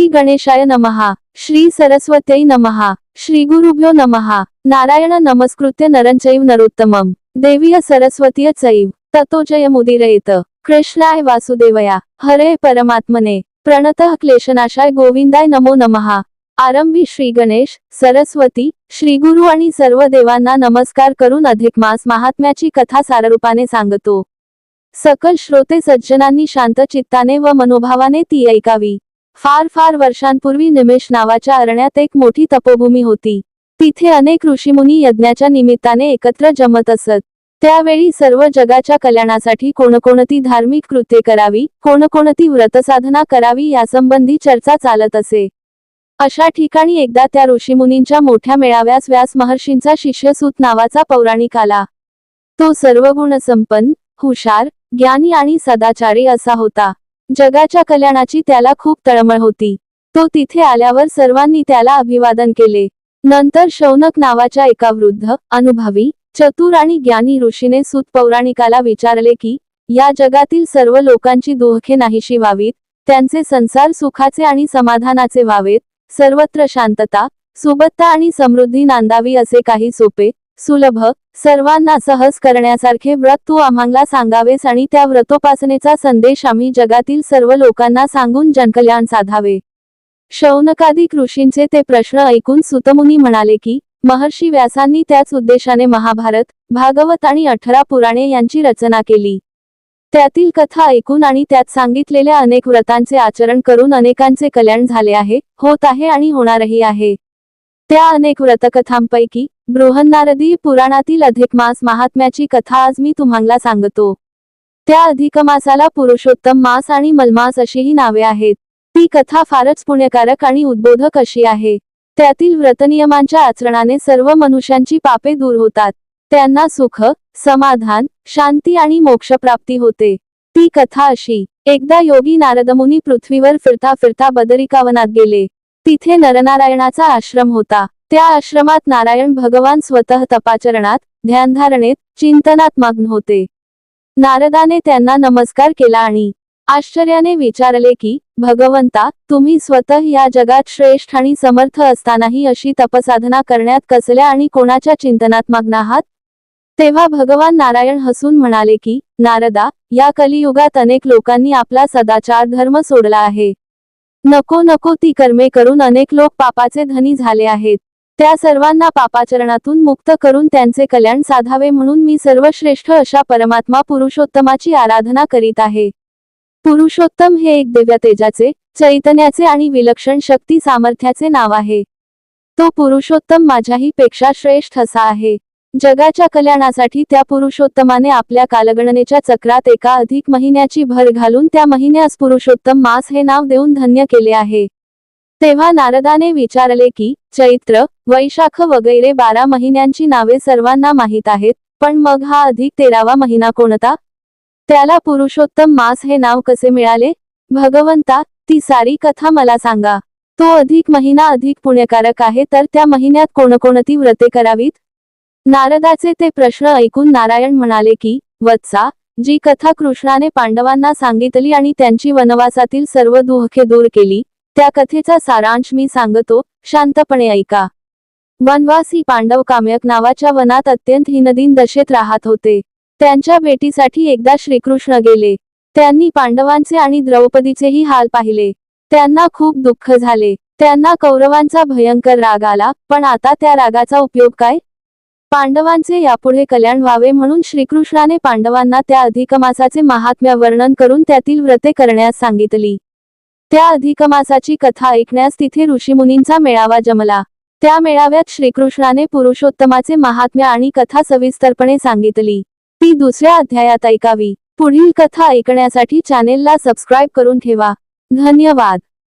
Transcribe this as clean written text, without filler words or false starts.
श्री गणेशाय नमः। श्री सरस्वत्यै नमः। श्री गुरुभ्यो नमः। नारायण नमस्कृत्य नरं चैव नरोत्तमं देवीय सरस्वतीय चैव ततो जयमुदीरयेत। कृष्णाय वासुदेवया हरे परमात्मने प्रणतः क्लेशनाशाय गोविंदाय नमो नमः। आरंभी श्री गणेश, सरस्वती, श्री गुरु आणि सर्व देवांना नमस्कार करून अधिक मास महात्म्याची कथा साररूपाने सांगतो। सकल श्रोते सज्जनांनी शांत चित्ताने व मनोभावाने ती ऐकावी। फार फार वर्षांपूर्वी निमेष नावाच्या अरण्यात एक मोठी तपोभूमी होती। तिथे अनेक ऋषीमुनी यज्ञाच्या निमित्ताने एकत्र जमत असत। त्यावेळी सर्व जगाच्या कल्याणासाठी कोणकोणती धार्मिक कृत्ये करावी, कोणकोणती व्रतसाधना करावी यासंबंधी चर्चा चालत असे। अशा ठिकाणी एकदा त्या ऋषीमुनींच्या मोठ्या मेळाव्यास व्यास महर्षींचा शिष्य सूत नावाचा पौराणिक आला। तो सर्व गुणसंपन्न, हुशार, ज्ञानी आणि सदाचारी असा होता। जगाच्या कल्याणाची त्याला खूप तळमळ होती। तो तिथे आल्यावर सर्वांनी त्याला अभिवादन केले। नंतर शौनक नावाच्या एका वृद्ध, अनुभवी, चतुर आणि ज्ञानी ऋषीने सूत पौराणिकाला विचारले की या जगातील सर्व लोकांची दुःखे नाहीशी व्हावीत, त्यांचे संसार सुखाचे आणि समाधानाचे व्हावेत, सर्वत्र शांतता, सुबत्ता आणि समृद्धी नांदावी असे काही सोपे, सुलभ, सर्वांना सहज करण्यासारखे व्रत तू आम्हाला सांगावेस आणि त्या व्रतोपासनेचा संदेश आम्ही जगातील सर्व लोकांना सांगून जनकल्याण साधावे। शौनकादिक ऋषींचे ते प्रश्न ऐकून सूतमुनी म्हणाले की महर्षी व्यासांनी त्याच उद्देशाने महाभारत, भागवत आणि 18 पुराणे यांची रचना केली। त्यातील कथा ऐकून आणि त्यात सांगितलेल्या अनेक व्रतांचे आचरण करून अनेकांचे कल्याण झाले आहे, होत आहे आणि होणारही आहे। त्या अनेक व्रतकथांपैकी बृहन्नारदी पुराणातील अधिक मास महात्म्याची कथा आज मी तुम्हाला सांगतो। त्या अधिक मासाला पुरुषोत्तम मास आणि मलमास अशीही नावे आहेत। ती कथा फारच पुण्यकारक आणि उद्बोधक अशी आहे। त्यातील व्रतनियमांच्या आचरणाने सर्व मनुष्यांची पापे दूर होतात, त्यांना सुख, समाधान, शांती आणि मोक्षप्राप्ती होते। ती कथा अशी: एकदा योगी नारदमुनी पृथ्वीवर फिरता फिरता बदरिकावनात गेले। तिथे नरनारायणाचा आश्रम होता। त्या आश्रमात नारायण भगवान स्वतः तपाचरणात, ध्यानधारणेत, चिंतनात मग्न होते। नारदाने त्यांना नमस्कार केला आणि आश्चर्याने विचारले की भगवंता, तुम्ही स्वतः या जगात श्रेष्ठ आणि समर्थ असतानाही अशी तपसाधना करण्यात कसल्या आणि कोणाच्या चिंतनात मग्न आहात? तेव्हा भगवान नारायण हसून म्हणाले की नारदा, या कलियुगात अनेक लोकांनी आपला सदाचार धर्म सोडला आहे। नको नको ती कर्मे करून अनेक लोक पापाचे धनी झाले आहेत। त्या सर्वांना पापाचरणातून मुक्त करून त्यांचे कल्याण साधावे म्हणून मी सर्वश्रेष्ठ अशा परमात्मा पुरुषोत्तमाची आराधना करीत आहे। पुरुषोत्तम हे एक दिव्य तेजाचे, चैतन्याचे आणि विलक्षण शक्ती सामर्थ्याचे नाव आहे। तो पुरुषोत्तम माझ्याही पेक्षा श्रेष्ठ असा आहे। जगाच्या कल्याणासाठी त्या पुरुषोत्तमाने आपल्या कालगणनेच्या चक्रात एका अधिक महिन्याची भर घालून त्या महिन्यास पुरुषोत्तम मास हे नाव देऊन धन्य केले आहे। तेव्हा नारदाने विचारले की चैत्र, वैशाख वगैरे 12 महिन्यांची नावे सर्वांना माहीत आहेत, पण मग हा अधिक 13वा महिना कोणता? त्याला पुरुषोत्तम मास हे नाव कसे मिळाले? भगवंता, ती सारी कथा मला सांगा। तो अधिक महिना अधिक पुण्यकारक आहे, तर त्या महिन्यात कोणकोणती व्रते करावीत? नारदाचे ते प्रश्न ऐकून नारायण म्हणाले की वत्सा, जी कथा कृष्णाने पांडवांना सांगितली आणि त्यांची वनवासातील सर्व दुःखे दूर केली, त्या कथेचा सारांश मी सांगतो, शांतपणे ऐका। वनवासी पांडव काम्यक नावाच्या वनात अत्यंत हीनदीन दशेत राहत होते। त्यांच्या भेटीसाठी एकदा श्रीकृष्ण गेले। त्यांनी पांडवांचे आणि द्रौपदीचेही हाल पाहिले। त्यांना खूप दुःख झाले। त्यांना कौरवांचा भयंकर राग आला, पण आता त्या रागाचा उपयोग काय? पांडवांचे यापुढे कल्याण व्हावे म्हणून श्रीकृष्णाने पांडवांना त्या अधिकमासाचे महात्म्य वर्णन करून त्यातील व्रते करण्यास सांगितली। त्या अधिकमासाची कथा ऐकण्यास तिथे ऋषीमुनींचा मेळावा जमला। त्या मेळाव्यात श्रीकृष्णाने पुरुषोत्तमाचे महात्म्य आणि कथा सविस्तरपणे सांगितली। ती दुसऱ्या अध्यायात ऐकावी। पुढील कथा ऐकण्यासाठी चॅनेलला सबस्क्राईब करून ठेवा। धन्यवाद।